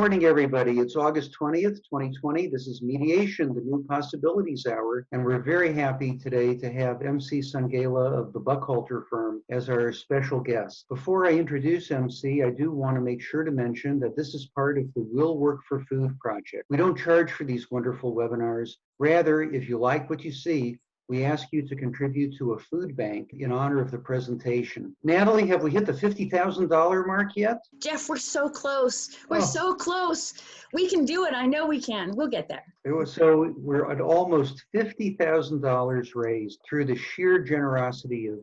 morning, everybody. It's August 20th, 2020. This is Mediation, the New Possibilities Hour, and we're very happy today to have MC Sungaila of the Buchalter firm as our special guest. Before I introduce MC, I do want to make sure to mention that this is part of the Will Work for Food project. We don't charge for these wonderful webinars. Rather, if you like what you see, we ask you to contribute to a food bank in honor of the presentation. Natalie, have we hit the $50,000 mark yet? Jeff, we're so close. We're so close. We can do it. I know we can. We'll get there. So we're at almost $50,000 raised through the sheer generosity of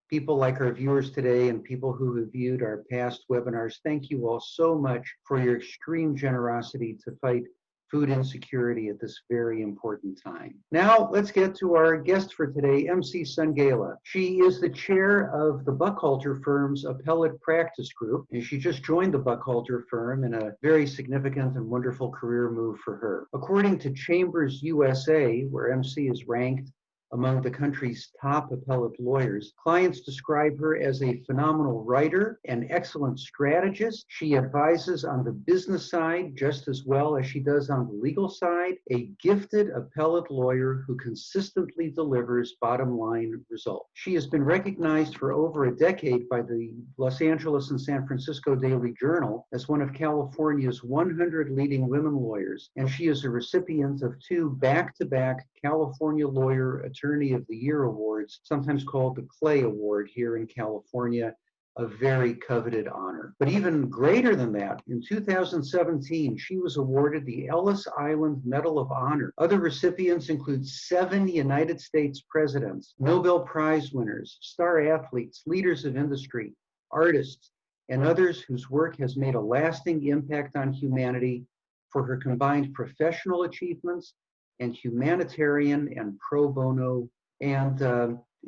people like our viewers today and people who have viewed our past webinars. Thank you all so much for your extreme generosity to fight food insecurity at this very important time. Now, let's get to our guest for today, MC Sungaila. She is the chair of the Buchalter firm's Appellate Practice Group, and she just joined the Buchalter firm in a very significant and wonderful career move for her. According to Chambers USA, where MC is ranked among the country's top appellate lawyers, clients describe her as a phenomenal writer, an excellent strategist. She advises on the business side just as well as she does on the legal side, a gifted appellate lawyer who consistently delivers bottom line results. She has been recognized for over a decade by the Los Angeles and San Francisco Daily Journal as one of California's 100 leading women lawyers, and she is a recipient of 2 back-to-back California Lawyer Attorney of the Year awards, sometimes called the Clay Award here in California, a very coveted honor. But even greater than that, in 2017, she was awarded the Ellis Island Medal of Honor. Other recipients include 7 United States presidents, Nobel Prize winners, star athletes, leaders of industry, artists, and others whose work has made a lasting impact on humanity for her combined professional achievements and humanitarian and pro bono. And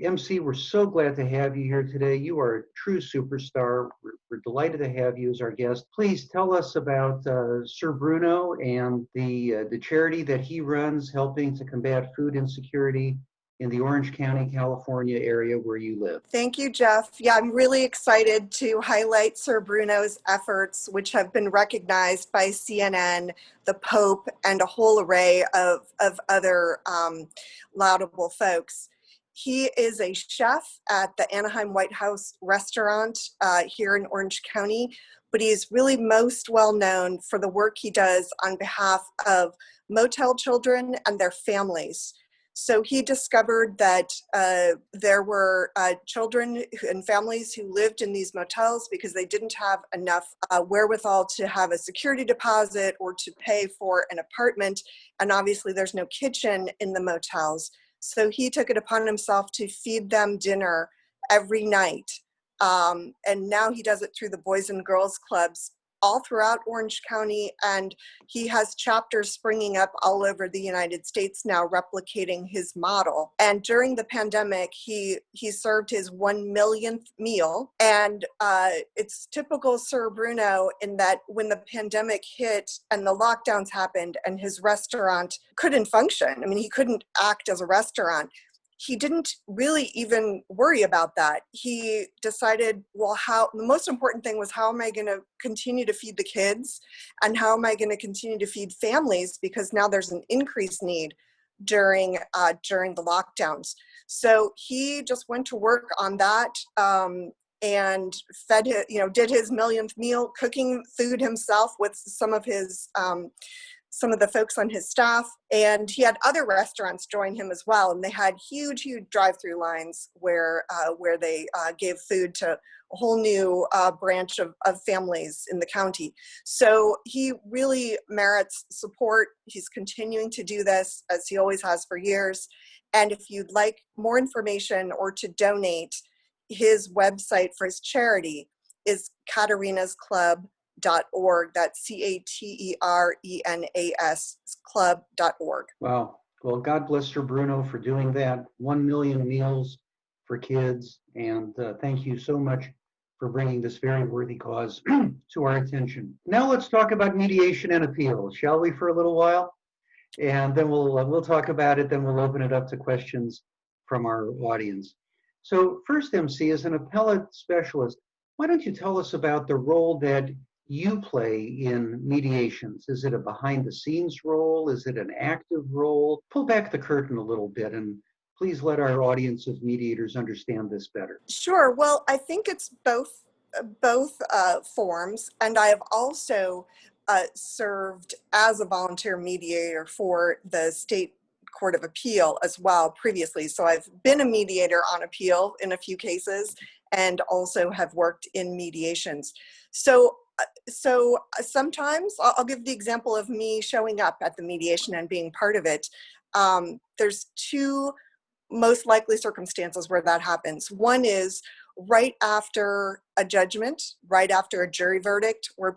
MC, we're so glad to have you here today. You are a true superstar. We're delighted to have you as our guest. Please tell us about Sir Bruno and the charity that he runs helping to combat food insecurity in the Orange County, California area where you live. Thank you, Jeff. Yeah, I'm really excited to highlight Sir Bruno's efforts, which have been recognized by CNN, the Pope, and a whole array of other laudable folks. He is a chef at the Anaheim White House restaurant here in Orange County, but he is really most well known for the work he does on behalf of motel children and their families. So he discovered that there were children and families who lived in these motels because they didn't have enough wherewithal to have a security deposit or to pay for an apartment. And obviously there's no kitchen in the motels. So he took it upon himself to feed them dinner every night. And now he does it through the Boys and Girls Clubs all throughout Orange County, and he has chapters springing up all over the United States now replicating his model. And during the pandemic, he served his 1 millionth meal, and it's typical Sir Bruno in that when the pandemic hit and the lockdowns happened and his restaurant couldn't function, I mean, he couldn't act as a restaurant, he didn't really even worry about that. He decided, well, the most important thing was, how am I going to continue to feed the kids? And how am I going to continue to feed families? Because now there's an increased need during the lockdowns. So he just went to work on that and fed it, did his millionth meal, cooking food himself with some of the folks on his staff, and he had other restaurants join him as well. And they had huge drive-through lines where they gave food to a whole new branch of families in the county. So he really merits support. He's continuing to do this as he always has for years. And if you'd like more information or to donate, his website for his charity is CatarinasClub.org. That's CATERENAS club.org. Wow. Well, God bless Sir Bruno for doing that. 1 million meals for kids. And thank you so much for bringing this very worthy cause to our attention. Now let's talk about mediation and appeal, shall we, for a little while? And then we'll talk about it. Then we'll open it up to questions from our audience. So first, MC, as an appellate specialist, why don't you tell us about the role that you play in mediations? Is it a behind the scenes role? Is it an active role? Pull back the curtain a little bit and please let our audience of mediators understand this better. Sure. Well, I think it's both forms, and I have also served as a volunteer mediator for the State Court of Appeal as well previously. So I've been a mediator on appeal in a few cases, and also have worked in mediations. So sometimes I'll give the example of me showing up at the mediation and being part of it. There's two most likely circumstances where that happens. One is right after a judgment, right after a jury verdict, where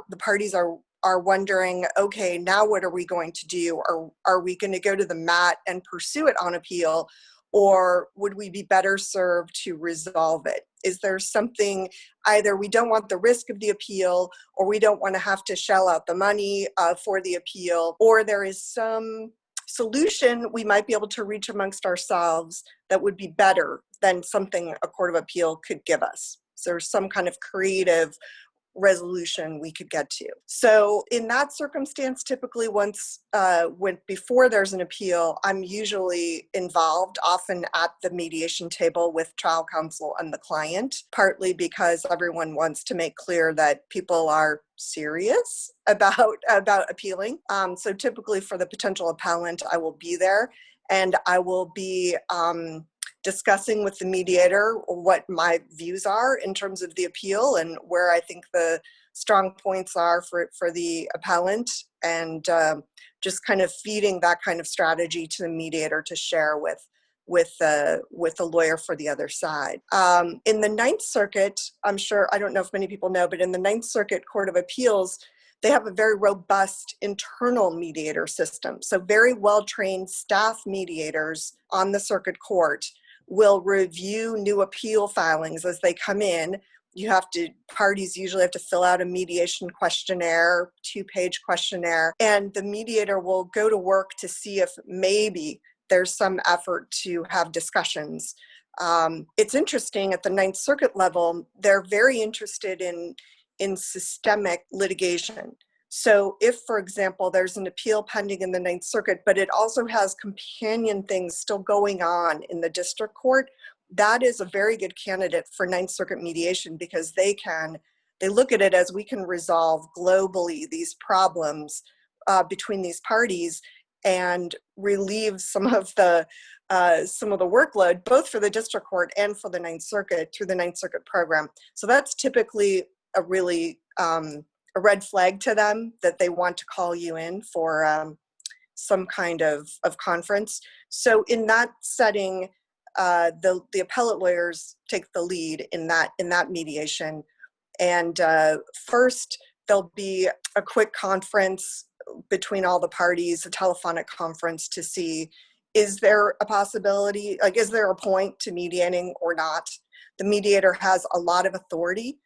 the parties are wondering, okay, now what are we going to do? Are we going to go to the mat and pursue it on appeal? Or would we be better served to resolve it? Is there something, either we don't want the risk of the appeal, or we don't want to have to shell out the money for the appeal, or there is some solution we might be able to reach amongst ourselves that would be better than something a court of appeal could give us. So there's some kind of creative resolution we could get to. So in that circumstance, typically before there's an appeal, I'm usually involved, often at the mediation table with trial counsel and the client, partly because everyone wants to make clear that people are serious about appealing. So typically for the potential appellant, I will be there, and I will be discussing with the mediator what my views are in terms of the appeal and where I think the strong points are for the appellant, and just kind of feeding that kind of strategy to the mediator to share with the lawyer for the other side. In the Ninth Circuit, I don't know if many people know, but in the Ninth Circuit Court of Appeals, they have a very robust internal mediator system. So very well-trained staff mediators on the circuit court will review new appeal filings as they come in. Parties usually have to fill out a mediation questionnaire, 2-page questionnaire, and the mediator will go to work to see if maybe there's some effort to have discussions. It's interesting, at the Ninth Circuit level, they're very interested in systemic litigation. So if, for example, there's an appeal pending in the Ninth Circuit, but it also has companion things still going on in the district court, that is a very good candidate for Ninth Circuit mediation, because they look at it as, we can resolve globally these problems between these parties and relieve some of the workload, both for the district court and for the Ninth Circuit through the Ninth Circuit program. So that's typically a really a red flag to them, that they want to call you in for some kind of conference. So in that setting, the appellate lawyers take the lead in that mediation. And first, there'll be a quick conference between all the parties, a telephonic conference, to see, is there a possibility, is there a point to mediating or not? The mediator has a lot of authority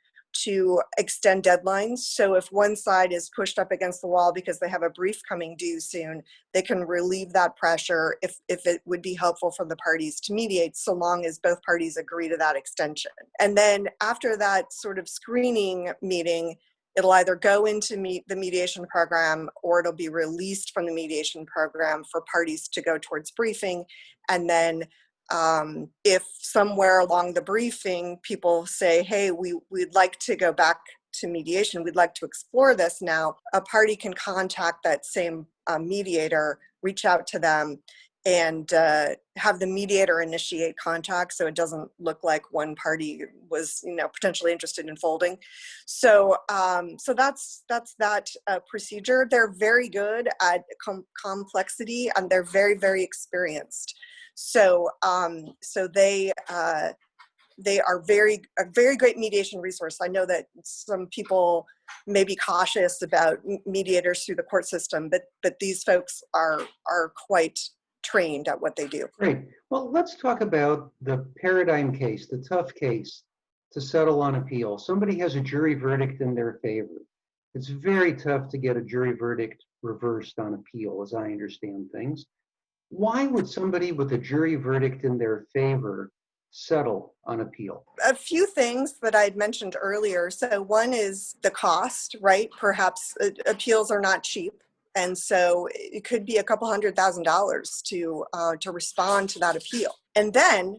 to extend deadlines. So if one side is pushed up against the wall because they have a brief coming due soon, they can relieve that pressure if it would be helpful for the parties to mediate, so long as both parties agree to that extension. And then after that sort of screening meeting, it'll either go into the mediation program, or it'll be released from the mediation program for parties to go towards briefing. And then if somewhere along the briefing people say, hey, we'd like to go back to mediation, we'd like to explore this now, a party can contact that same mediator, reach out to them, and have the mediator initiate contact, so it doesn't look like one party was potentially interested in folding. So that's that procedure. They're very good at complexity, and they're very, very experienced. So they are a very great mediation resource. I know that some people may be cautious about mediators through the court system, but these folks are quite trained at what they do. Great. Well, let's talk about the paradigm case, the tough case to settle on appeal. Somebody has a jury verdict in their favor. It's very tough to get a jury verdict reversed on appeal, as I understand things. Why would somebody with a jury verdict in their favor settle on appeal? A few things that I'd mentioned earlier. So one is the cost, right? Perhaps appeals are not cheap. And so it could be a couple $100,000 to respond to that appeal. And then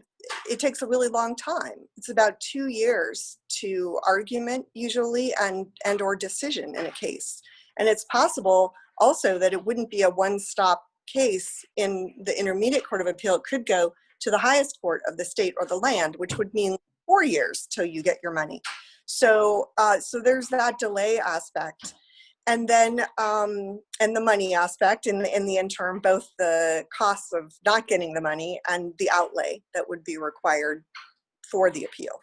it takes a really long time. It's about 2 years to argument usually and or decision in a case. And it's possible also that it wouldn't be a one-stop case in the Intermediate Court of Appeal. It could go to the highest court of the state or the land, which would mean 4 years till you get your money. So there's that delay aspect. And then, and the money aspect in the interim, both the costs of not getting the money and the outlay that would be required for the appeal.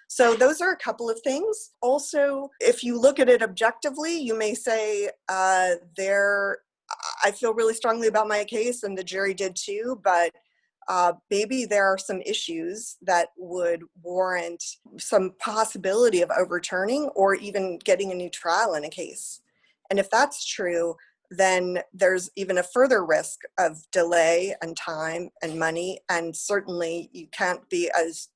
So those are a couple of things. Also, if you look at it objectively, you may say, I feel really strongly about my case and the jury did too, but maybe there are some issues that would warrant some possibility of overturning or even getting a new trial in a case. And if that's true, then there's even a further risk of delay and time and money. And certainly you can't be as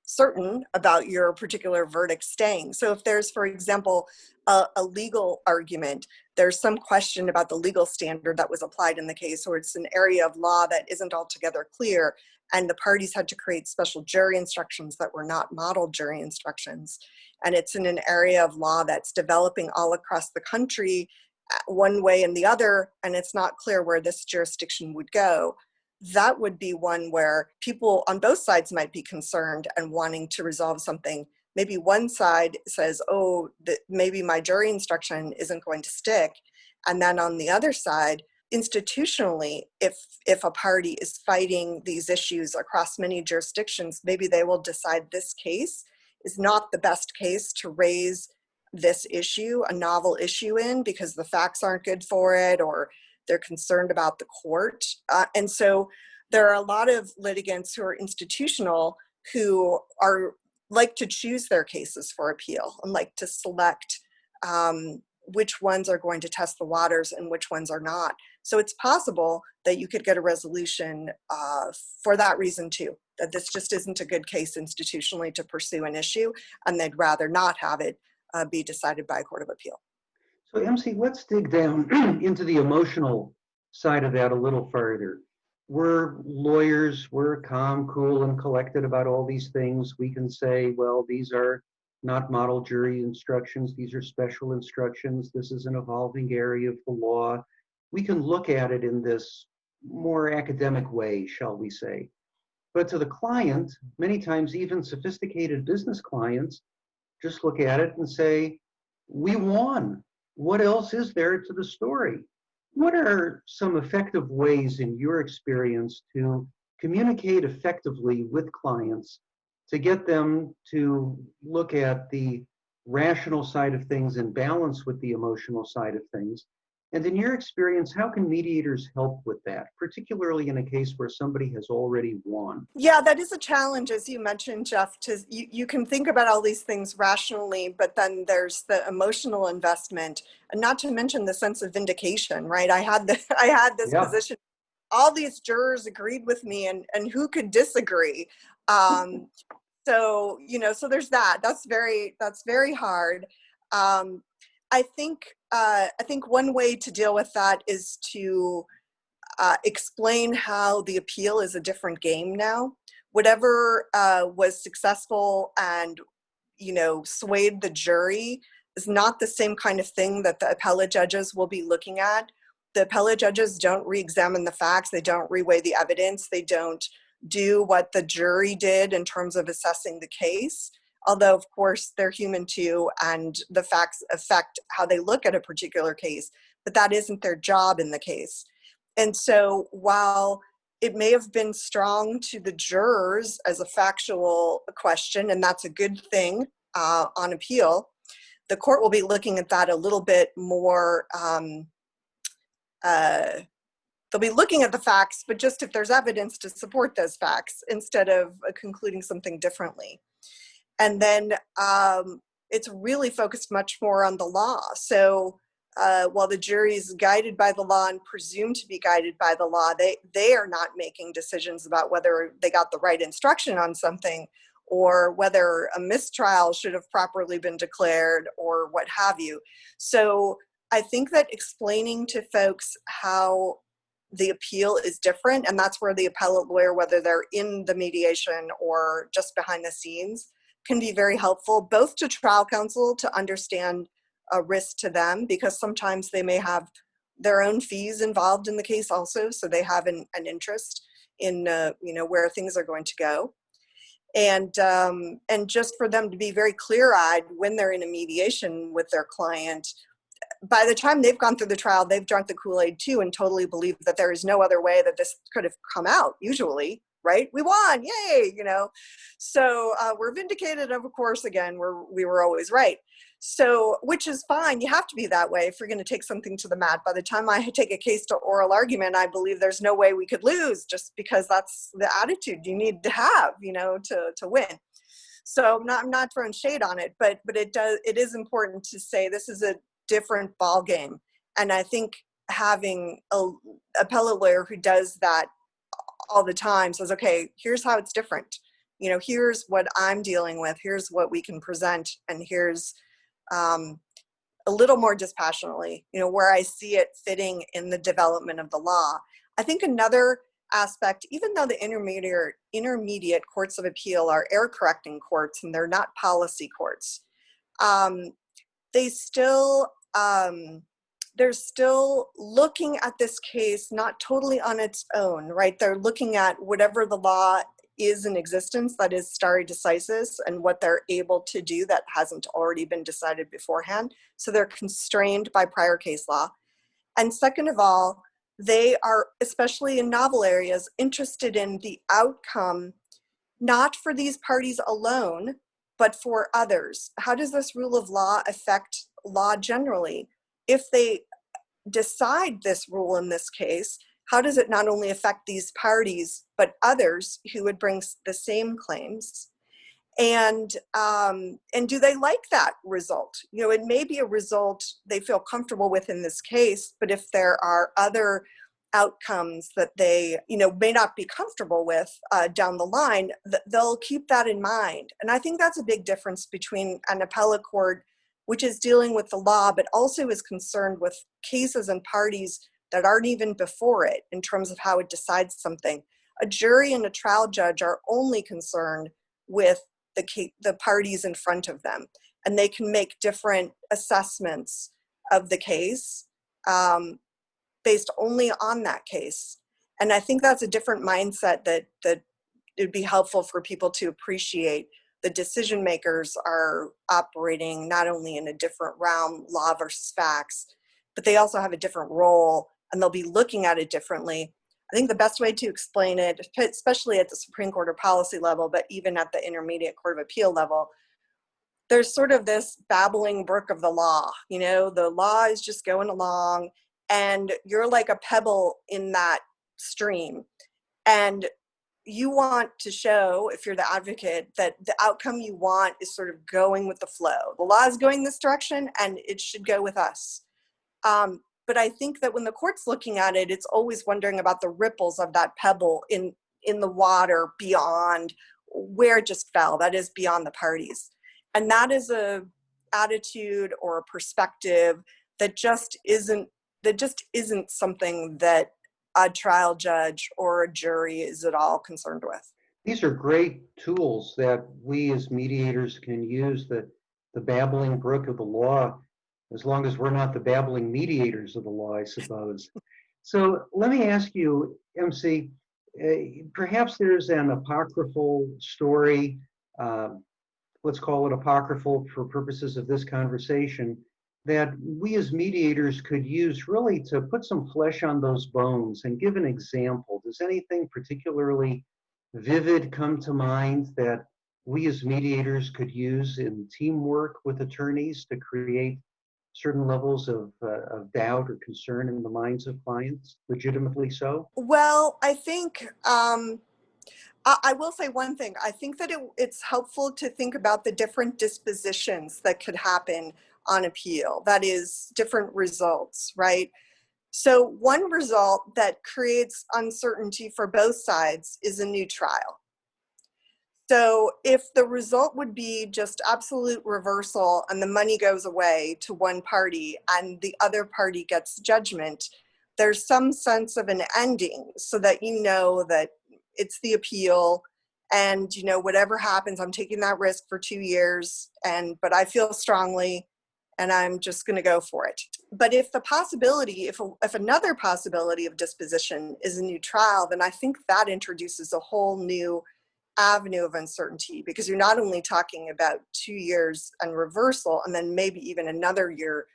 certain about your particular verdict staying. So if there's, for example, a legal argument, there's some question about the legal standard that was applied in the case, or it's an area of law that isn't altogether clear, and the parties had to create special jury instructions that were not model jury instructions. And it's in an area of law that's developing all across the country one way and the other, and it's not clear where this jurisdiction would go. That would be one where people on both sides might be concerned and wanting to resolve something. Maybe one side says, oh, maybe my jury instruction isn't going to stick. And then on the other side, institutionally, if a party is fighting these issues across many jurisdictions, maybe they will decide this case is not the best case to raise this issue, a novel issue in, because the facts aren't good for it, or they're concerned about the court. And so there are a lot of litigants who are institutional who are like to choose their cases for appeal and like to select which ones are going to test the waters and which ones are not. So it's possible that you could get a resolution for that reason too, that this just isn't a good case institutionally to pursue an issue, and they'd rather not have it be decided by a court of appeal. So MC, let's dig down into the emotional side of that a little further. We're lawyers, we're calm, cool, and collected about all these things. We can say, well, these are not model jury instructions, these are special instructions. This is an evolving area of the law. We can look at it in this more academic way, shall we say. But to the client, many times even sophisticated business clients just look at it and say, we won. What else is there to the story? What are some effective ways in your experience to communicate effectively with clients to get them to look at the rational side of things in balance with the emotional side of things? And in your experience, how can mediators help with that, particularly in a case where somebody has already won? Yeah, that is a challenge, as you mentioned, Jeff. You can think about all these things rationally, but then there's the emotional investment, and not to mention the sense of vindication, right? I had this position. All these jurors agreed with me, and who could disagree? So there's that. That's very hard. I think one way to deal with that is to explain how the appeal is a different game now. Whatever was successful and swayed the jury is not the same kind of thing that the appellate judges will be looking at. The appellate judges don't re-examine the facts. They don't reweigh the evidence. They don't do what the jury did in terms of assessing the case. Although, of course, they're human too, and the facts affect how they look at a particular case, but that isn't their job in the case. And so while it may have been strong to the jurors as a factual question, and that's a good thing on appeal, the court will be looking at that a little bit more. They'll be looking at the facts, but just if there's evidence to support those facts instead of concluding something differently. And then it's really focused much more on the law. So while the jury is guided by the law and presumed to be guided by the law, they are not making decisions about whether they got the right instruction on something or whether a mistrial should have properly been declared or what have you. So I think that explaining to folks how the appeal is different, and that's where the appellate lawyer, whether they're in the mediation or just behind the scenes, can be very helpful, both to trial counsel to understand a risk to them, because sometimes they may have their own fees involved in the case also, so they have an interest in where things are going to go, and just for them to be very clear-eyed when they're in a mediation with their client. By the time they've gone through the trial, they've drunk the Kool-Aid too and totally believe that there is no other way that this could have come out, usually, right? We won, yay, So we're vindicated, of course, again, we were always right. So, which is fine. You have to be that way if you're going to take something to the mat. By the time I take a case to oral argument, I believe there's no way we could lose, just because that's the attitude you need to have, to win. So I'm not throwing shade on it, but it is important to say this is a different ball game. And I think having a appellate lawyer who does that all the time, says, okay, here's how it's different. Here's what I'm dealing with. Here's what we can present. And here's a little more dispassionately, where I see it fitting in the development of the law. I think another aspect, even though the intermediate courts of appeal are error correcting courts and they're not policy courts, they still, they're still looking at this case not totally on its own, right? They're looking at whatever the law is in existence that is stare decisis and what they're able to do that hasn't already been decided beforehand. So they're constrained by prior case law. And second of all, they are, especially in novel areas, interested in the outcome, not for these parties alone, but for others. How does this rule of law affect law generally? If they decide this rule in this case, how does it not only affect these parties, but others who would bring the same claims? And do they like that result? It may be a result they feel comfortable with in this case, but if there are other outcomes that they, may not be comfortable with down the line, they'll keep that in mind. And I think that's a big difference between an appellate court, which is dealing with the law, but also is concerned with cases and parties that aren't even before it in terms of how it decides something. A jury and a trial judge are only concerned with the parties in front of them, and they can make different assessments of the case based only on that case. And I think that's a different mindset that it'd be helpful for people to appreciate. The decision makers are operating not only in a different realm, law versus facts, but they also have a different role and they'll be looking at it differently. I think the best way to explain it, especially at the Supreme Court or policy level, but even at the Intermediate Court of Appeal level, there's sort of this babbling brook of the law. The law is just going along and you're like a pebble in that stream. And you want to show, if you're the advocate, that the outcome you want is sort of going with the flow. The law is going this direction and it should go with us. But I think that when the court's looking at it, it's always wondering about the ripples of that pebble in the water beyond where it just fell, that is beyond the parties. And that is a attitude or a perspective that just isn't something that a trial judge or a jury is at all concerned with. These are great tools that we as mediators can use, the babbling brook of the law, as long as we're not the babbling mediators of the law, I suppose. So let me ask you, MC, perhaps there's an apocryphal story, let's call it apocryphal for purposes of this conversation, that we as mediators could use really to put some flesh on those bones and give an example. Does anything particularly vivid come to mind that we as mediators could use in teamwork with attorneys to create certain levels of doubt or concern in the minds of clients, legitimately so? Well, I think I will say one thing. I think that it's helpful to think about the different dispositions that could happen on appeal. That is different results, right? So one result that creates uncertainty for both sides is a new trial. So if the result would be just absolute reversal and the money goes away to one party and the other party gets judgment, there's some sense of an ending so that you know that it's the appeal and, you know, whatever happens, I'm taking that risk for 2 years, but I feel strongly and I'm just going to go for it. But if the possibility, if another possibility of disposition is a new trial, then I think that introduces a whole new avenue of uncertainty, because you're not only talking about 2 years and reversal and then maybe even another year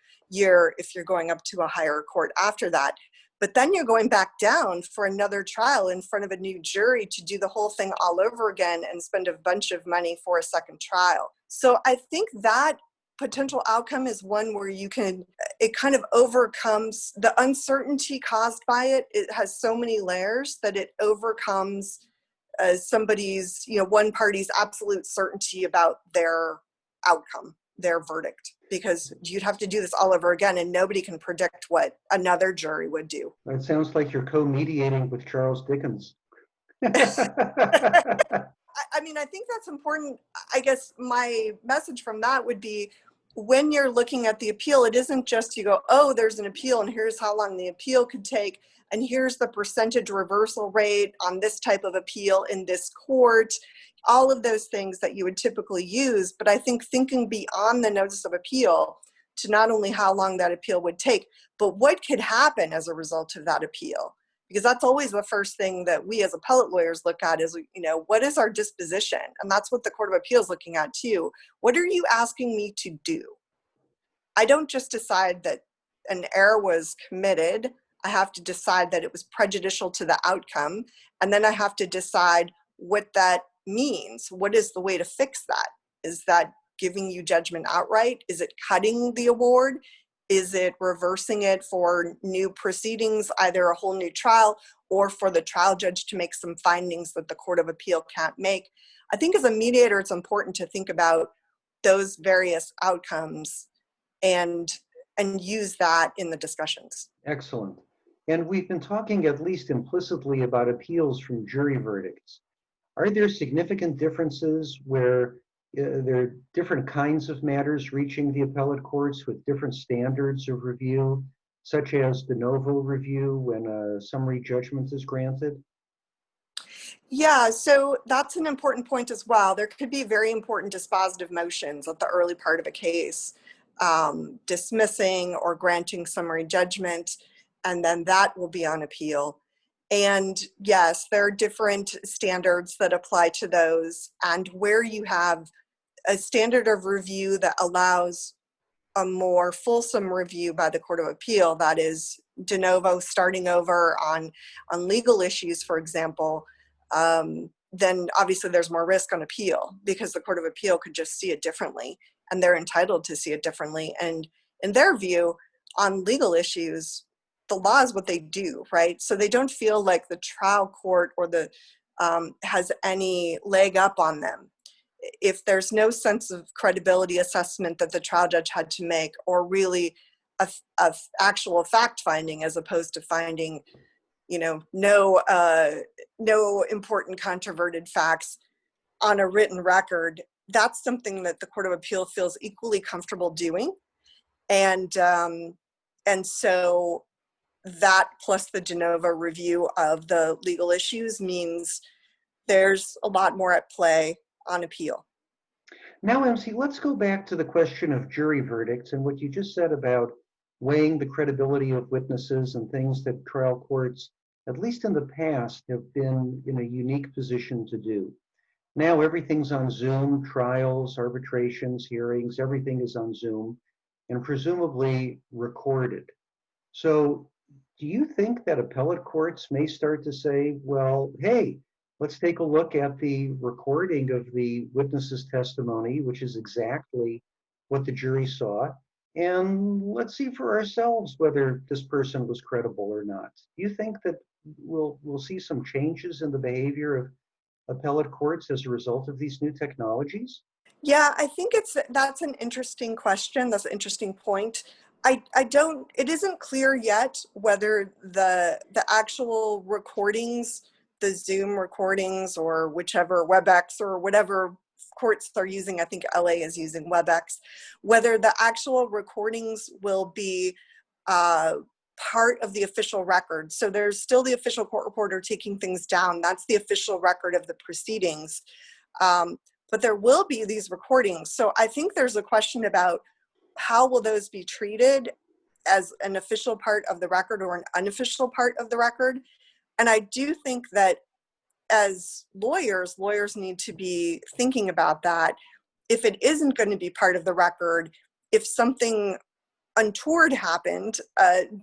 if you're going up to a higher court after that, but then you're going back down for another trial in front of a new jury to do the whole thing all over again and spend a bunch of money for a second trial. So I think that potential outcome is one where it kind of overcomes the uncertainty caused by it. It has so many layers that it overcomes somebody's, one party's absolute certainty about their outcome, their verdict, because you'd have to do this all over again and nobody can predict what another jury would do. It sounds like you're co-mediating with Charles Dickens. I think that's important. I guess my message from that would be, when you're looking at the appeal, it isn't just you go, oh, there's an appeal and here's how long the appeal could take, and here's the percentage reversal rate on this type of appeal in this court, all of those things that you would typically use. But I think thinking beyond the notice of appeal to not only how long that appeal would take, but what could happen as a result of that appeal. Because that's always the first thing that we as appellate lawyers look at is, what is our disposition? And that's what the Court of Appeal is looking at too. What are you asking me to do? I don't just decide that an error was committed. I have to decide that it was prejudicial to the outcome. And then I have to decide what that means. What is the way to fix that? Is that giving you judgment outright? Is it cutting the award? Is it reversing it for new proceedings, either a whole new trial or for the trial judge to make some findings that the Court of Appeal can't make? I think as a mediator, it's important to think about those various outcomes and use that in the discussions. Excellent. And we've been talking at least implicitly about appeals from jury verdicts. Are there significant differences where there are different kinds of matters reaching the appellate courts with different standards of review, such as de novo review when a summary judgment is granted? Yeah, so that's an important point as well. There could be very important dispositive motions at the early part of a case, dismissing or granting summary judgment, and then that will be on appeal. And yes, there are different standards that apply to those, and where you have a standard of review that allows a more fulsome review by the Court of Appeal, that is de novo, starting over on legal issues, for example, then obviously there's more risk on appeal because the Court of Appeal could just see it differently, and they're entitled to see it differently. And in their view, on legal issues, the law is what they do, right? So they don't feel like the trial court or has any leg up on them. If there's no sense of credibility assessment that the trial judge had to make, or really a actual fact finding as opposed to finding, no important controverted facts on a written record, that's something that the Court of Appeal feels equally comfortable doing. And so that plus the de novo review of the legal issues means there's a lot more at play on appeal. Now, MC, let's go back to the question of jury verdicts and what you just said about weighing the credibility of witnesses and things that trial courts, at least in the past, have been in a unique position to do. Now everything's on Zoom, trials, arbitrations, hearings, everything is on Zoom and presumably recorded. So do you think that appellate courts may start to say, well, hey, let's take a look at the recording of the witness's testimony, which is exactly what the jury saw, and let's see for ourselves whether this person was credible or not. Do you think that we'll see some changes in the behavior of appellate courts as a result of these new technologies? Yeah, I think that's an interesting question. That's an interesting point. It isn't clear yet whether the actual recordings, the Zoom recordings or whichever WebEx or whatever courts are using, I think LA is using WebEx, whether the actual recordings will be part of the official record. So there's still the official court reporter taking things down. That's the official record of the proceedings. But there will be these recordings. So I think there's a question about how will those be treated as an official part of the record or an unofficial part of the record. And I do think that as lawyers need to be thinking about that. If it isn't going to be part of the record, if something untoward happened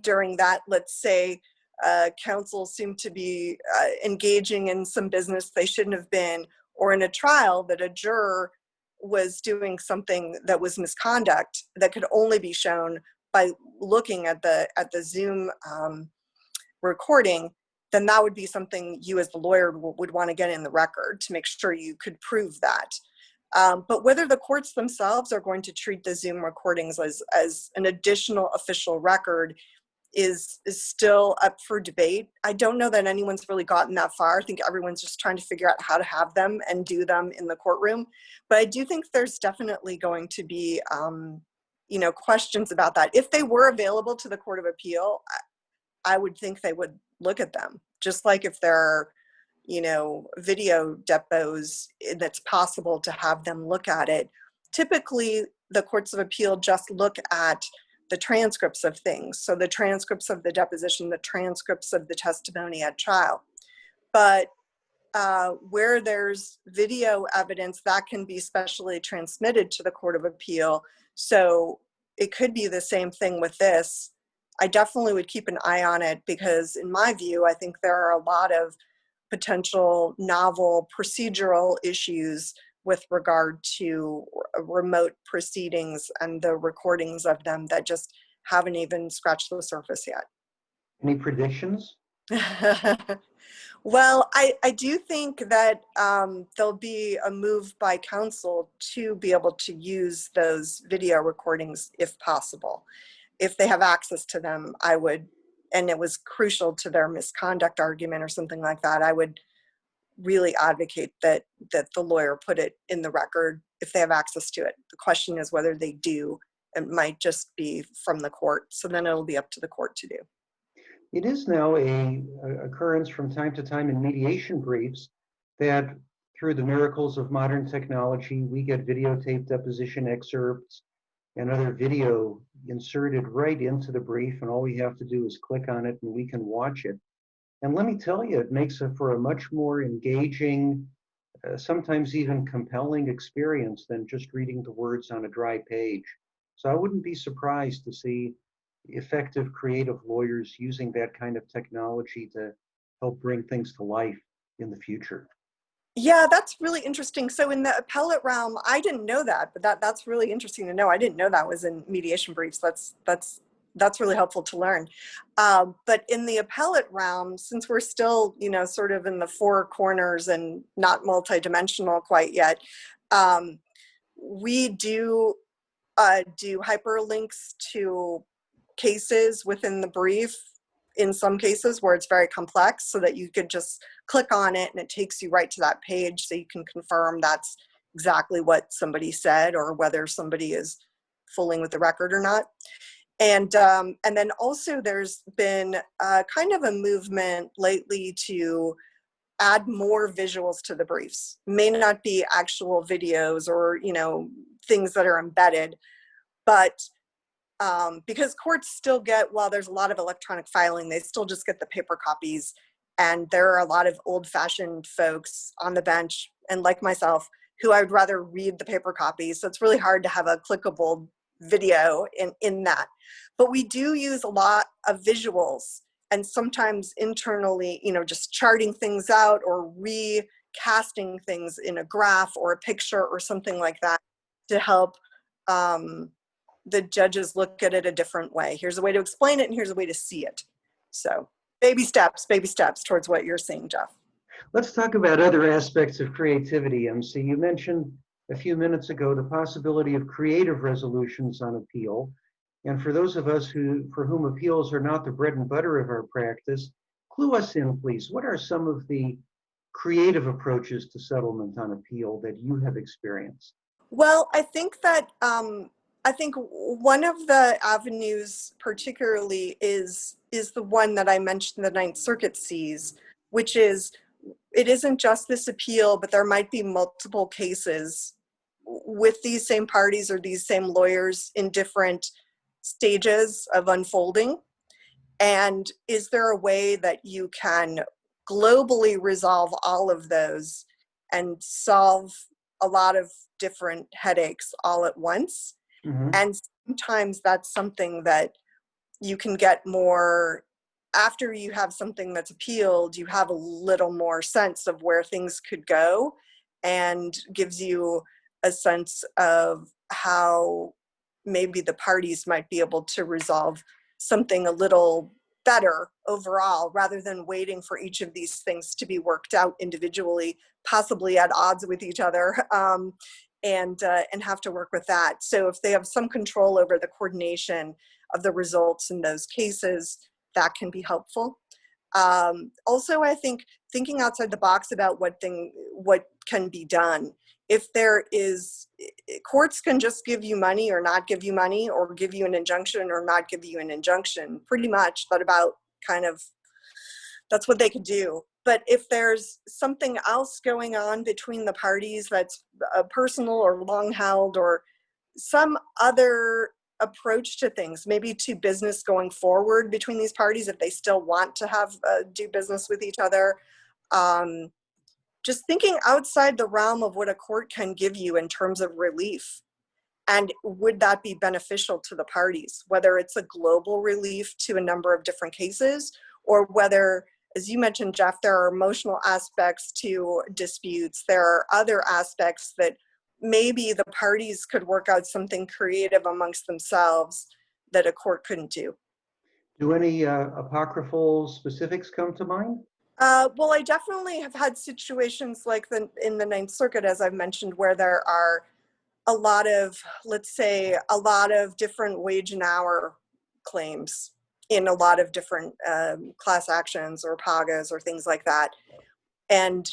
during that, let's say counsel seemed to be engaging in some business they shouldn't have been, or in a trial that a juror was doing something that was misconduct that could only be shown by looking at the Zoom recording, then that would be something you as the lawyer would want to get in the record to make sure you could prove that. But whether the courts themselves are going to treat the Zoom recordings as an additional official record is still up for debate. I don't know that anyone's really gotten that far. I think everyone's just trying to figure out how to have them and do them in the courtroom. But I do think there's definitely going to be, questions about that. If they were available to the Court of Appeal, I would think they would look at them. Just like if there are, video depots, that's possible to have them look at it. Typically, the courts of appeal just look at the transcripts of things. So the transcripts of the deposition, the transcripts of the testimony at trial. But where there's video evidence, that can be specially transmitted to the Court of Appeal. So it could be the same thing with this. I definitely would keep an eye on it because in my view, I think there are a lot of potential novel procedural issues with regard to remote proceedings and the recordings of them that just haven't even scratched the surface yet. Any predictions? Well, I do think that there'll be a move by counsel to be able to use those video recordings if possible. If they have access to them, I would, and it was crucial to their misconduct argument or something like that, I would really advocate that the lawyer put it in the record if they have access to it. The question is whether they do. It might just be from the court. So then it'll be up to the court to do. It is now a occurrence from time to time in mediation briefs that through the miracles of modern technology, we get videotaped deposition excerpts and other video inserted right into the brief, and all we have to do is click on it and we can watch it. And let me tell you, it makes it for a much more engaging, sometimes even compelling experience than just reading the words on a dry page. So I wouldn't be surprised to see effective creative lawyers using that kind of technology to help bring things to life in the future. Yeah, that's really interesting. So in the appellate realm, I didn't know that, but that's really interesting to know. I didn't know that was in mediation briefs. That's really helpful to learn. But in the appellate realm, since we're still, sort of in the four corners and not multidimensional quite yet, we do hyperlinks to cases within the brief in some cases where it's very complex, so that you could just click on it and it takes you right to that page so you can confirm that's exactly what somebody said or whether somebody is fooling with the record or not. And then also there's been kind of a movement lately to add more visuals to the briefs. May not be actual videos or, things that are embedded, but because courts still get, while there's a lot of electronic filing, they still just get the paper copies. And there are a lot of old-fashioned folks on the bench, and like myself, who I would rather read the paper copies. So it's really hard to have a clickable video in that. But we do use a lot of visuals, and sometimes internally, just charting things out or recasting things in a graph or a picture or something like that to help the judges look at it a different way. Here's a way to explain it, and here's a way to see it. So baby steps towards what you're saying, Jeff. Let's talk about other aspects of creativity, MC. You mentioned a few minutes ago the possibility of creative resolutions on appeal. And for those of us for whom appeals are not the bread and butter of our practice, clue us in, please. What are some of the creative approaches to settlement on appeal that you have experienced? Well, I think that I think one of the avenues particularly is the one that I mentioned the Ninth Circuit sees, which is it isn't just this appeal, but there might be multiple cases with these same parties or these same lawyers in different stages of unfolding. And is there a way that you can globally resolve all of those and solve a lot of different headaches all at once? Mhm. And sometimes that's something that you can get more after you have something that's appealed, you have a little more sense of where things could go and gives you a sense of how maybe the parties might be able to resolve something a little better overall, rather than waiting for each of these things to be worked out individually, possibly at odds with each other, and have to work with that. So if they have some control over the coordination of the results in those cases, that can be helpful. Also, I think thinking outside the box about what can be done. If there is, courts can just give you money or not give you money, or give you an injunction or not give you an injunction, pretty much. But about kind of, that's what they can do. But if there's something else going on between the parties that's personal or long held, or some other approach to things, maybe to business going forward between these parties, if they still want to have do business with each other, just thinking outside the realm of what a court can give you in terms of relief. And would that be beneficial to the parties, whether it's a global relief to a number of different cases, or whether, as you mentioned, Jeff, there are emotional aspects to disputes. There are other aspects that maybe the parties could work out something creative amongst themselves that a court couldn't do. Do any apocryphal specifics come to mind? Well, I definitely have had situations like in the Ninth Circuit, as I've mentioned, where there are a lot of, let's say, a lot of different wage and hour claims in a lot of different class actions or pagas or things like that. And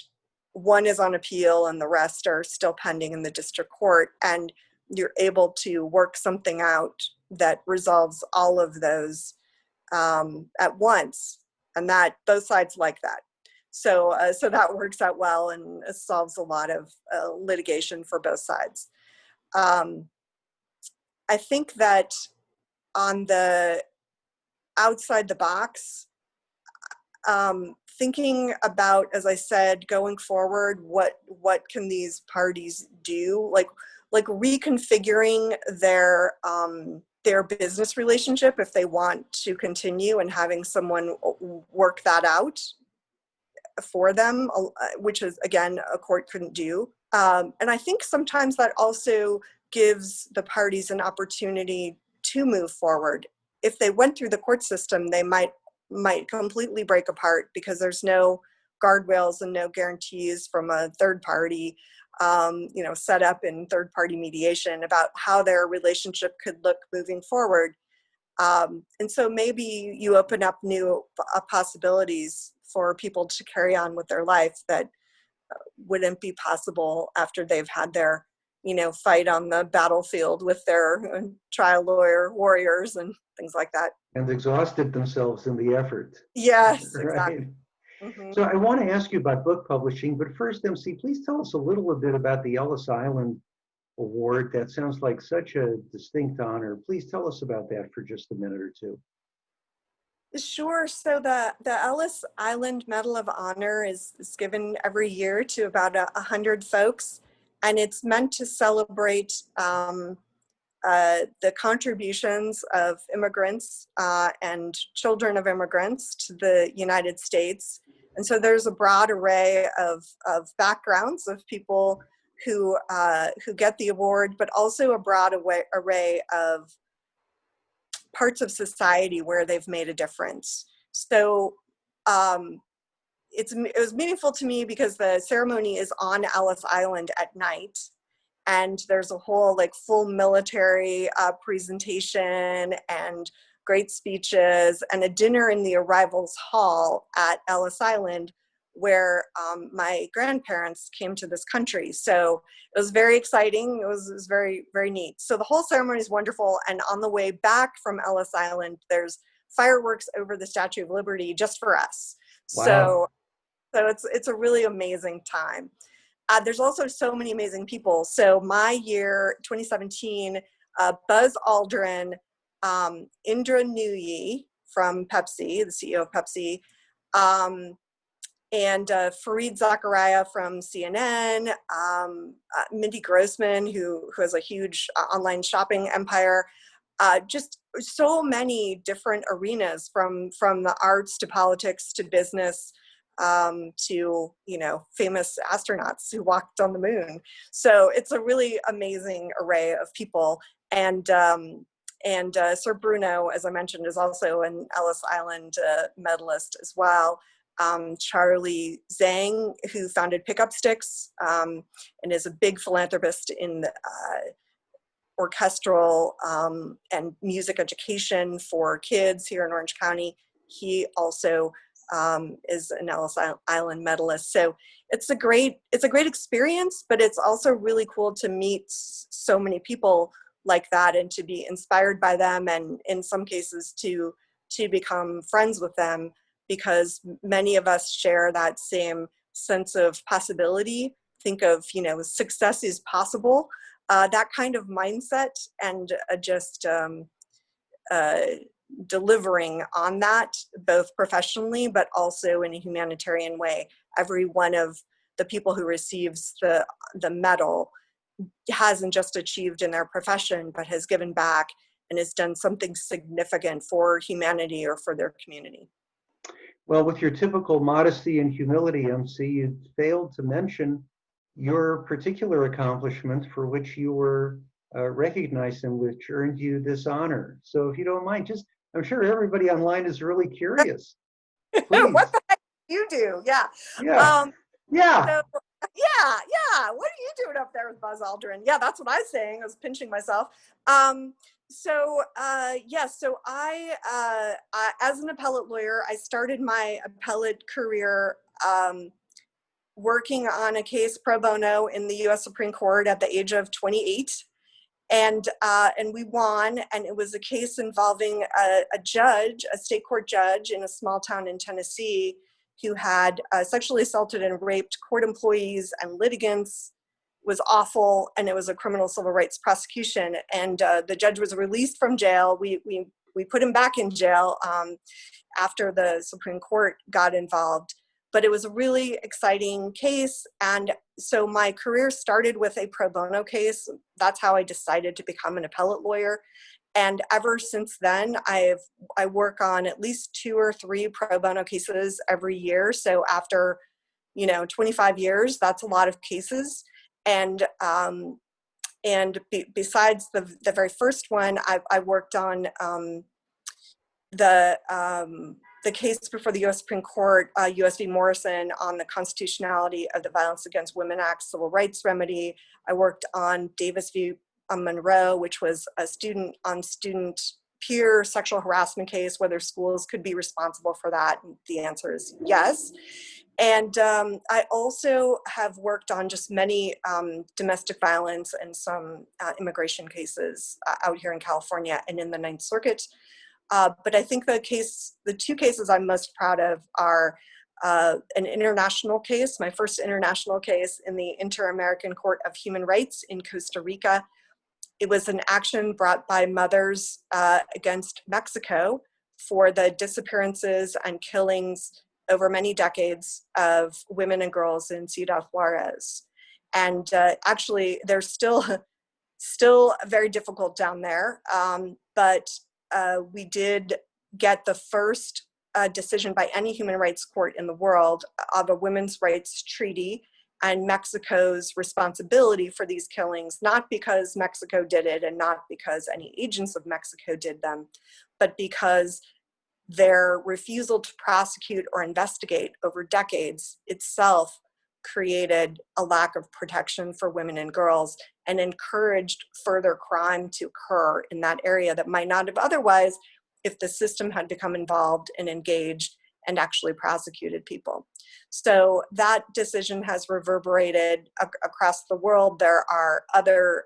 one is on appeal and the rest are still pending in the district court. And you're able to work something out that resolves all of those at once. And that both sides like that. So that works out well and solves a lot of litigation for both sides. I think that on the outside the box, thinking about, as I said, going forward, what can these parties do? Like reconfiguring their business relationship if they want to continue, and having someone work that out for them, which is, again, a court couldn't do. And I think sometimes that also gives the parties an opportunity to move forward. If they went through the court system, they might completely break apart because there's no guardrails and no guarantees from a third party, set up in third party mediation about how their relationship could look moving forward. And so maybe you open up new possibilities for people to carry on with their life that wouldn't be possible after they've had their, fight on the battlefield with their trial lawyer warriors and things like that. And exhausted themselves in the effort. Yes, Right. exactly. Mm-hmm. So I want to ask you about book publishing, but first, MC, please tell us a little bit about the Ellis Island Award. That sounds like such a distinct honor. Please tell us about that for just a minute or two. Sure. So the Ellis Island Medal of Honor is given every year to about 100 folks, and it's meant to celebrate the contributions of immigrants and children of immigrants to the United States. And so there's a broad array of backgrounds of people who get the award, but also a broad array of parts of society where they've made a difference. So it was meaningful to me because the ceremony is on Ellis Island at night. And there's a whole like full military presentation and great speeches and a dinner in the arrivals hall at Ellis Island where my grandparents came to this country. So it was very exciting. It was very, very neat. So the whole ceremony is wonderful. And on the way back from Ellis Island, there's fireworks over the Statue of Liberty just for us. Wow. So it's a really amazing time. There's also so many amazing people. So my year, 2017, Buzz Aldrin, Indra Nooyi from Pepsi, the CEO of Pepsi, and Fareed Zakaria from CNN, Mindy Grossman, who has a huge online shopping empire. Just so many different arenas from the arts to politics to business to, you know, famous astronauts who walked on the moon. So it's a really amazing array of people. And Sir Bruno, as I mentioned, is also an Ellis Island medalist as well. Charlie Zhang, who founded Pickup Sticks and is a big philanthropist in the orchestral and music education for kids here in Orange County. He also is an Ellis Island medalist. So it's a great experience, but it's also really cool to meet so many people like that and to be inspired by them, and in some cases to become friends with them, because many of us share that same sense of possibility. Think of, you know, success is possible, that kind of mindset, and just delivering on that, both professionally but also in a humanitarian way. Every one of the people who receives the medal hasn't just achieved in their profession, but has given back and has done something significant for humanity or for their community. Well, with your typical modesty and humility, MC, you failed to mention your particular accomplishment for which you were recognized and which earned you this honor. So if you don't mind, I'm sure everybody online is really curious. Please. What the heck do you do? Yeah. Yeah. Yeah. So, yeah. What are you doing up there with Buzz Aldrin? Yeah, that's what I was saying. I was pinching myself. So I as an appellate lawyer, I started my appellate career working on a case pro bono in the U.S. Supreme Court at the age of 28. And we won, and it was a case involving a state court judge in a small town in Tennessee who had sexually assaulted and raped court employees and litigants. It was awful, and it was a criminal civil rights prosecution. And the judge was released from jail. We put him back in jail after the Supreme Court got involved. But it was a really exciting case. And so my career started with a pro bono case. That's how I decided to become an appellate lawyer. And ever since then, I work on at least 2 or 3 pro bono cases every year. So after, 25 years, that's a lot of cases. And besides the very first one, I worked on the case before the U.S. Supreme Court, U.S. v. Morrison, on the constitutionality of the Violence Against Women Act civil rights remedy. I worked on Davis v. Monroe, which was a student-on-student peer sexual harassment case, whether schools could be responsible for that. And the answer is yes. And I also have worked on just many domestic violence and some immigration cases out here in California and in the Ninth Circuit. But I think the 2 cases I'm most proud of are an international case, my first international case in the Inter-American Court of Human Rights in Costa Rica. It was an action brought by mothers against Mexico for the disappearances and killings over many decades of women and girls in Ciudad Juarez. And actually, they're still very difficult down there, but we did get the first decision by any human rights court in the world of a women's rights treaty and Mexico's responsibility for these killings, not because Mexico did it and not because any agents of Mexico did them, but because their refusal to prosecute or investigate over decades itself created a lack of protection for women and girls and encouraged further crime to occur in that area that might not have otherwise if the system had become involved and engaged and actually prosecuted people. So that decision has reverberated across the world. There are other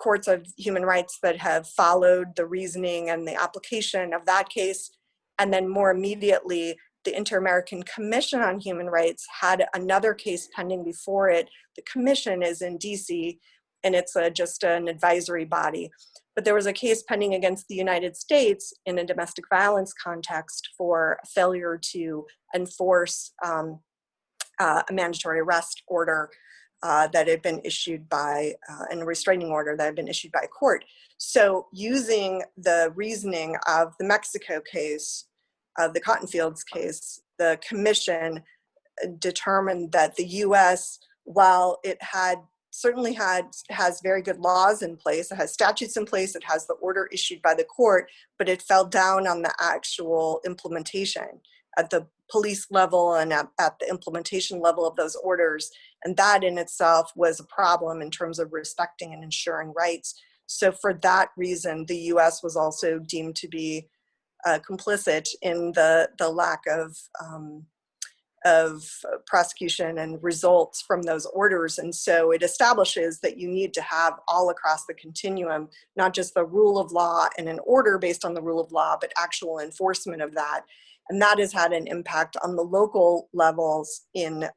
courts of human rights that have followed the reasoning and the application of that case. And then more immediately, the Inter-American Commission on Human Rights had another case pending before it. The commission is in DC, and it's just an advisory body. But there was a case pending against the United States in a domestic violence context for failure to enforce a mandatory arrest order that had been issued by, and a restraining order that had been issued by a court. So using the reasoning of the Mexico case, of the Cotton Fields case, the commission determined that the US, while it has very good laws in place, it has statutes in place, it has the order issued by the court, but it fell down on the actual implementation at the police level and at the implementation level of those orders. And that in itself was a problem in terms of respecting and ensuring rights. So for that reason, the US was also deemed to be complicit in the lack of prosecution and results from those orders. And so it establishes that you need to have all across the continuum, not just the rule of law and an order based on the rule of law, but actual enforcement of that. And that has had an impact on the local levels in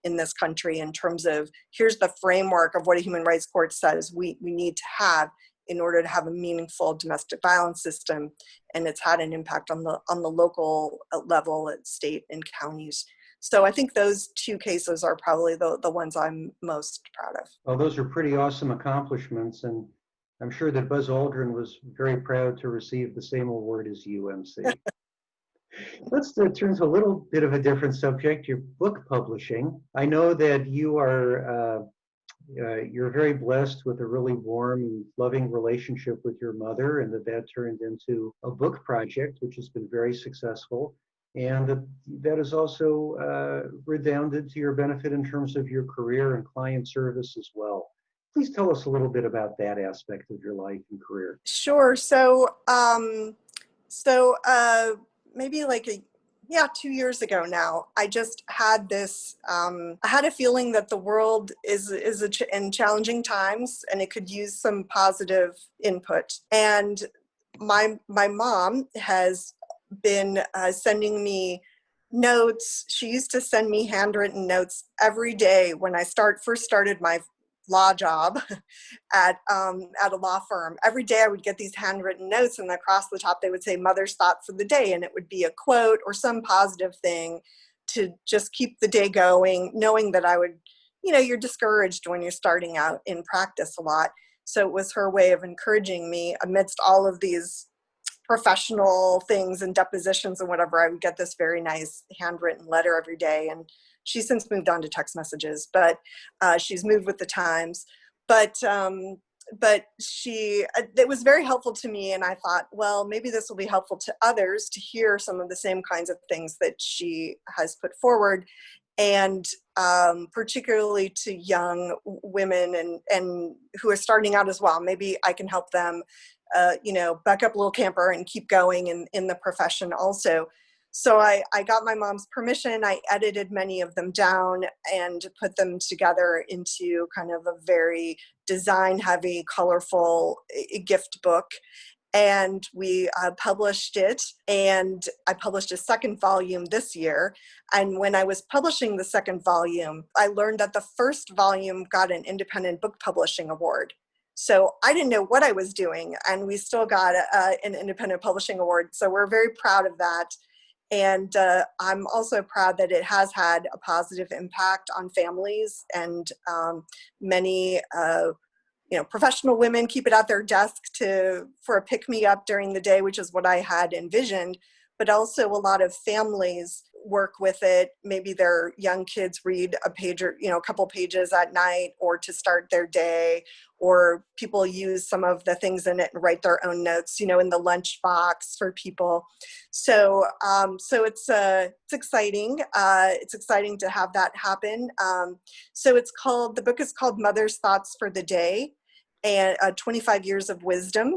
this country in terms of, here's the framework of what a human rights court says we need to have in order to have a meaningful domestic violence system. And it's had an impact on the local level at state and counties. So I think those two cases are probably the ones I'm most proud of. Well, those are pretty awesome accomplishments. And I'm sure that Buzz Aldrin was very proud to receive the same award as UMC. Let's turn to a little bit of a different subject, your book publishing. I know that you're very blessed with a really warm and loving relationship with your mother, and that turned into a book project, which has been very successful. And that has also redounded to your benefit in terms of your career and client service as well. Please tell us a little bit about that aspect of your life and career. Sure. So maybe 2 years ago now, I just had this, I had a feeling that the world is in challenging times and it could use some positive input. And my mom has been sending me notes. She used to send me handwritten notes every day when I first started my law job at a law firm. Every day I would get these handwritten notes, and across the top they would say mother's thought for the day, and it would be a quote or some positive thing to just keep the day going, knowing that I would, you're discouraged when you're starting out in practice a lot. So it was her way of encouraging me amidst all of these professional things and depositions and whatever. I would get this very nice handwritten letter every day, and she's since moved on to text messages, but she's moved with the times. But it was very helpful to me, and I thought, well, maybe this will be helpful to others to hear some of the same kinds of things that she has put forward, and particularly to young women and who are starting out as well. Maybe I can help them, back up a little camper and keep going in the profession also. So I got my mom's permission. I edited many of them down and put them together into kind of a very design-heavy, colorful gift book. And we published it, and I published a second volume this year. And when I was publishing the second volume, I learned that the first volume got an independent book publishing award. So I didn't know what I was doing, and we still got an independent publishing award. So we're very proud of that. And I'm also proud that it has had a positive impact on families, and many professional women keep it at their desk for a pick-me-up during the day, which is what I had envisioned. But also a lot of families work with it. Maybe their young kids read a page or, a couple pages at night or to start their day, or people use some of the things in it and write their own notes, in the lunch box for people. So, it's exciting. It's exciting to have that happen. So the book is called Mother's Thoughts for the Day, and 25 Years of Wisdom.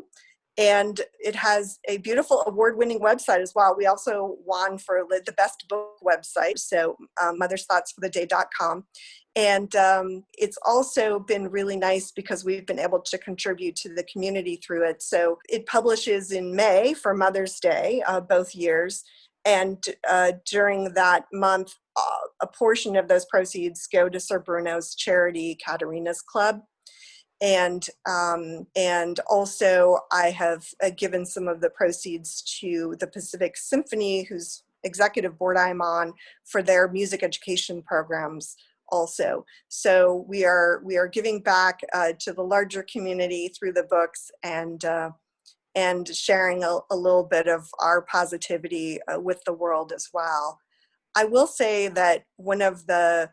And it has a beautiful award-winning website as well. We also won for the best book website, so mothersthoughtsfortheday.com. And it's also been really nice because we've been able to contribute to the community through it. So it publishes in May for Mother's Day, both years. And during that month, a portion of those proceeds go to Sir Bruno's charity, Katerina's Club. And also I have given some of the proceeds to the Pacific Symphony, whose executive board I'm on, for their music education programs also. So we are giving back to the larger community through the books and sharing a little bit of our positivity with the world as well. I will say that one of the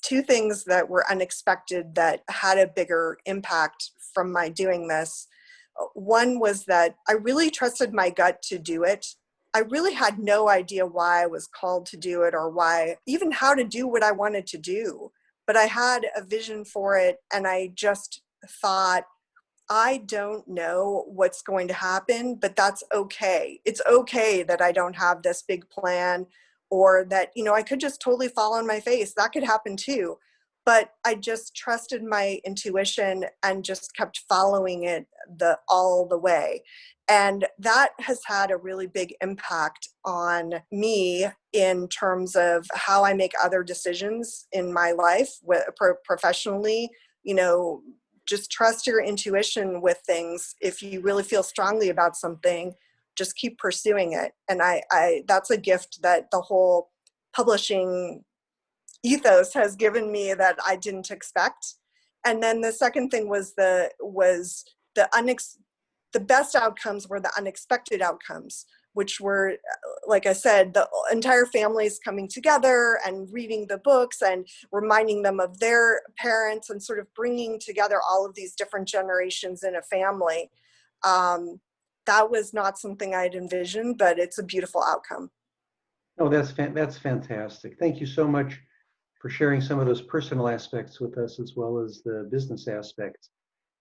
two things that were unexpected that had a bigger impact from my doing this. One was that I really trusted my gut to do it. I really had no idea why I was called to do it or even how to do what I wanted to do. But I had a vision for it, and I just thought, I don't know what's going to happen, but that's okay. It's okay that I don't have this big plan, or that, I could just totally fall on my face. That could happen too. But I just trusted my intuition and just kept following it all the way. And that has had a really big impact on me in terms of how I make other decisions in my life, professionally. Just trust your intuition with things. If you really feel strongly about something, just keep pursuing it. And I that's a gift that the whole publishing ethos has given me that I didn't expect. And then the second thing was the best outcomes were the unexpected outcomes, which were, like I said, the entire families coming together and reading the books and reminding them of their parents and sort of bringing together all of these different generations in a family. That was not something I'd envisioned, but it's a beautiful outcome. Oh, that's fantastic. Thank you so much for sharing some of those personal aspects with us, as well as the business aspects.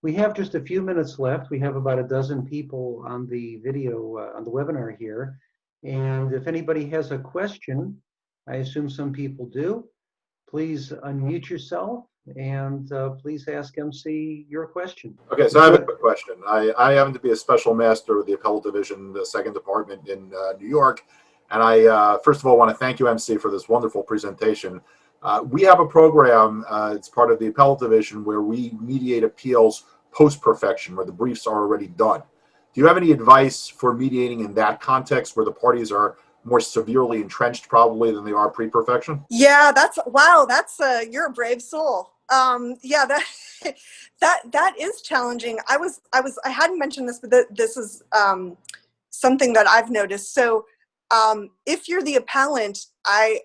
We have just a few minutes left. We have about a dozen people on the video, on the webinar here. And if anybody has a question, I assume some people do, please unmute yourself and please ask MC your question. Okay, so I have a quick question. I happen to be a special master of the Appellate Division, the second department in New York. And I, first of all, want to thank you, MC, for this wonderful presentation. We have a program, it's part of the Appellate Division, where we mediate appeals post-perfection, where the briefs are already done. Do you have any advice for mediating in that context, where the parties are more severely entrenched probably than they are pre-perfection? Yeah, wow, you're a brave soul. Yeah, that is challenging. I hadn't mentioned this, but this is something that I've noticed. So if you're the appellant, I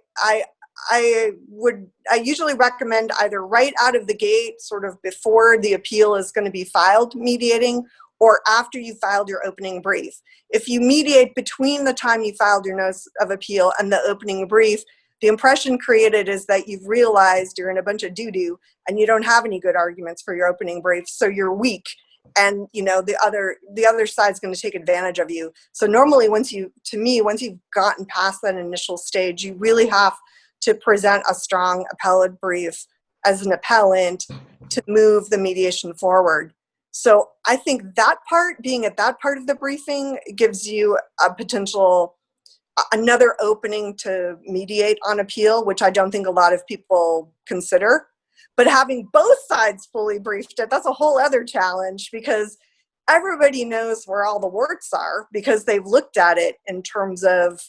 usually recommend either right out of the gate, sort of before the appeal is going to be filed, mediating, or after you filed your opening brief. If you mediate between the time you filed your notice of appeal and the opening brief, the impression created is that you've realized you're in a bunch of doo-doo and you don't have any good arguments for your opening brief, so you're weak. And the other side's going to take advantage of you. So normally, once you've gotten past that initial stage, you really have to present a strong appellate brief as an appellant to move the mediation forward. So I think that part, being at that part of the briefing, gives you a potential, another opening to mediate on appeal, which I don't think a lot of people consider. But having both sides fully briefed that's a whole other challenge, because everybody knows where all the warts are because they've looked at it in terms of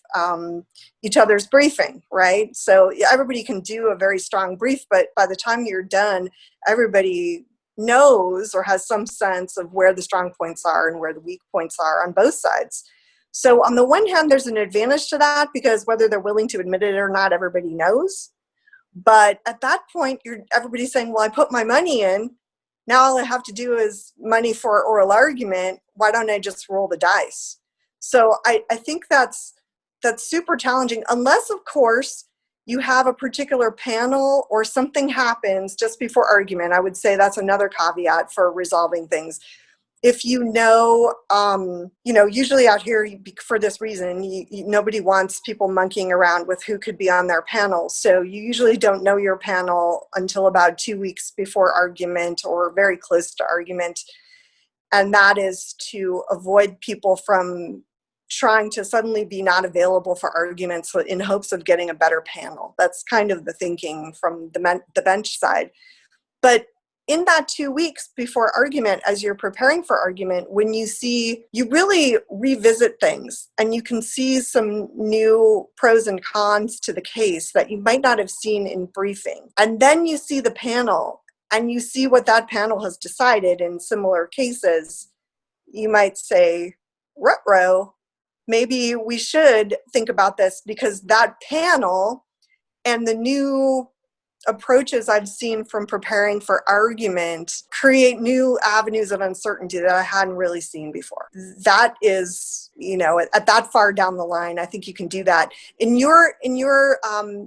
each other's briefing, right? So everybody can do a very strong brief, but by the time you're done, everybody knows or has some sense of where the strong points are and where the weak points are on both sides. So on the one hand, there's an advantage to that because whether they're willing to admit it or not, everybody knows. But at that point, everybody's saying, well, I put my money in. Now all I have to do is money for oral argument. Why don't I just roll the dice? So I think that's super challenging, unless, of course, you have a particular panel or something happens just before argument. I would say that's another caveat for resolving things. If usually out here for this reason, nobody wants people monkeying around with who could be on their panel. So you usually don't know your panel until about 2 weeks before argument or very close to argument. And that is to avoid people from trying to suddenly be not available for arguments in hopes of getting a better panel. That's kind of the thinking from the bench side. But in that 2 weeks before argument, as you're preparing for argument, when you really revisit things and you can see some new pros and cons to the case that you might not have seen in briefing. And then you see the panel and you see what that panel has decided in similar cases. You might say, ruh-roh, maybe we should think about this because that panel and the new approaches I've seen from preparing for argument create new avenues of uncertainty that I hadn't really seen before. That is, at that far down the line, I think you can do that. In your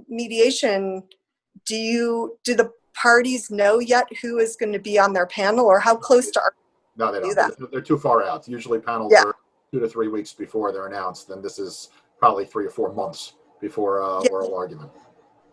mediation, do the parties know yet who is going to be on their panel, or how close to argument? No, they do don't. that? They're too far out. Usually panels are 2 to 3 weeks before they're announced, and this is probably 3 or 4 months before oral argument.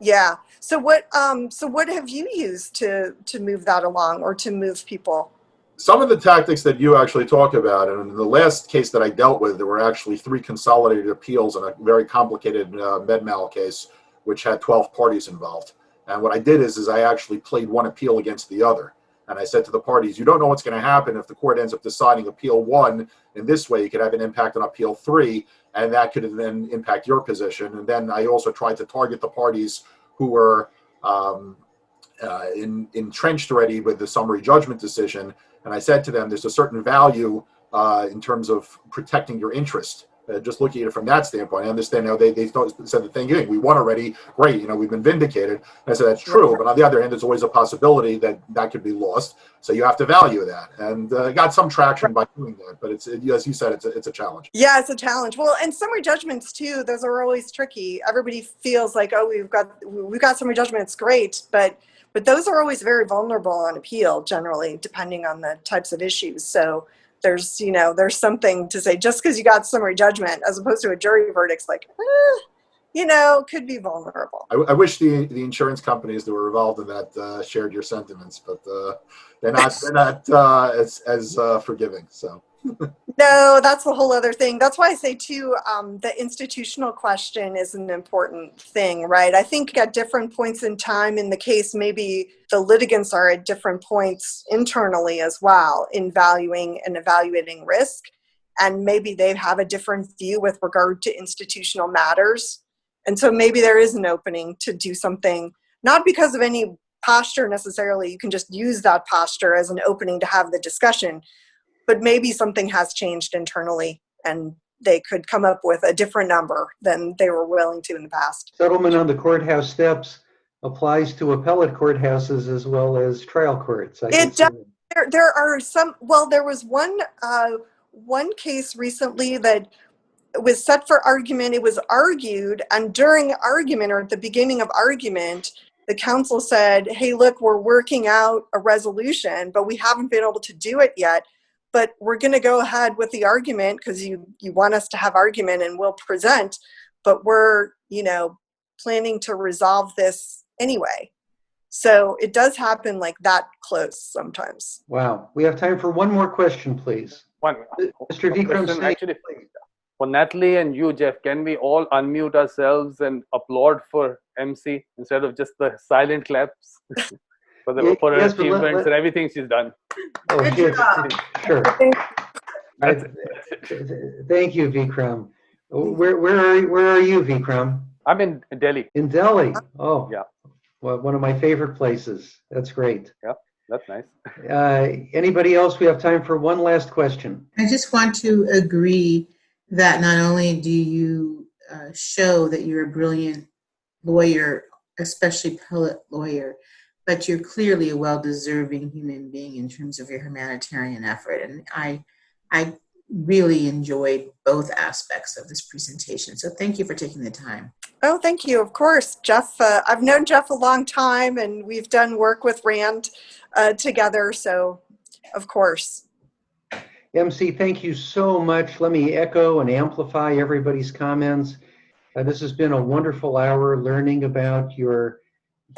Yeah. So what have you used to move that along or to move people? Some of the tactics that you actually talk about, and in the last case that I dealt with, there were actually 3 consolidated appeals in a very complicated med mal case, which had 12 parties involved. And what I did is I actually played one appeal against the other. And I said to the parties, you don't know what's going to happen if the court ends up deciding appeal 1 in this way. It could have an impact on appeal 3, and that could then impact your position. And then I also tried to target the parties who were entrenched already with the summary judgment decision. And I said to them, there's a certain value in terms of protecting your interest. Just looking at it from that standpoint, I understand how they said the thing, we won already, great, we've been vindicated. And I said, that's true, but on the other hand, there's always a possibility that could be lost. So you have to value that. And got some traction by doing that, but it's, as you said, it's a challenge. Yeah, it's a challenge. Well, and summary judgments too, those are always tricky. Everybody feels like, oh, we've got summary judgments, great, but those are always very vulnerable on appeal, generally, depending on the types of issues. So there's something to say, just because you got summary judgment as opposed to a jury verdict's like, could be vulnerable. I wish the insurance companies that were involved in that shared your sentiments, but they're not as forgiving. So. No, that's a whole other thing. That's why I say too, the institutional question is an important thing, right? I think at different points in time in the case, maybe the litigants are at different points internally as well in valuing and evaluating risk. And maybe they have a different view with regard to institutional matters. And so maybe there is an opening to do something, not because of any posture necessarily. You can just use that posture as an opening to have the discussion. But maybe something has changed internally and they could come up with a different number than they were willing to in the past. Settlement on the courthouse steps applies to appellate courthouses as well as trial courts. There are some, well, there was one case recently that was set for argument. It was argued, and during argument or at the beginning of argument, the counsel said, hey, look, we're working out a resolution, but we haven't been able to do it yet. But we're going to go ahead with the argument because you want us to have argument and we'll present, but we're, planning to resolve this anyway. So it does happen like that close sometimes. Wow. We have time for one more question, please. Mr. Vikram Singh, actually, for Natalie and you, Jeff, can we all unmute ourselves and applaud for MC instead of just the silent claps? For her achievements and everything she's done. Oh, sure. Thank you, Vikram. Where are you, Vikram? I'm in Delhi. In Delhi. Oh, yeah. Well, one of my favorite places. That's great. Yeah, that's nice. Anybody else? We have time for one last question. I just want to agree that not only do you show that you're a brilliant lawyer, especially appellate lawyer, but you're clearly a well-deserving human being in terms of your humanitarian effort. And I really enjoyed both aspects of this presentation. So thank you for taking the time. Oh, thank you. Of course, Jeff. I've known Jeff a long time, and we've done work with Rand together. So, of course. MC, thank you so much. Let me echo and amplify everybody's comments. This has been a wonderful hour learning about your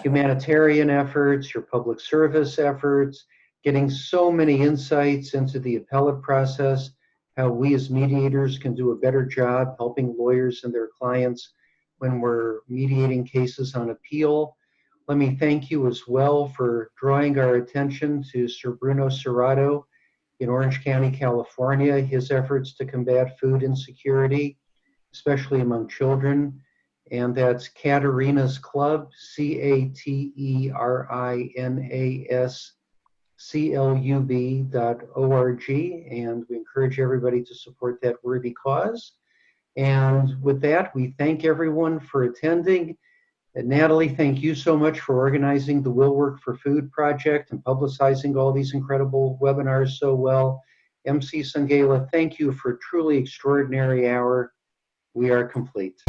humanitarian efforts, your public service efforts, getting so many insights into the appellate process, how we as mediators can do a better job helping lawyers and their clients when we're mediating cases on appeal. Let me thank you as well for drawing our attention to Sir Bruno Serrato in Orange County, California, his efforts to combat food insecurity, especially among children. And that's Katerina's Club, CaterinaSClub.org. And we encourage everybody to support that worthy cause. And with that, we thank everyone for attending. And Natalie, thank you so much for organizing the Will Work for Food project and publicizing all these incredible webinars so well. MC Sungaila, thank you for a truly extraordinary hour. We are complete.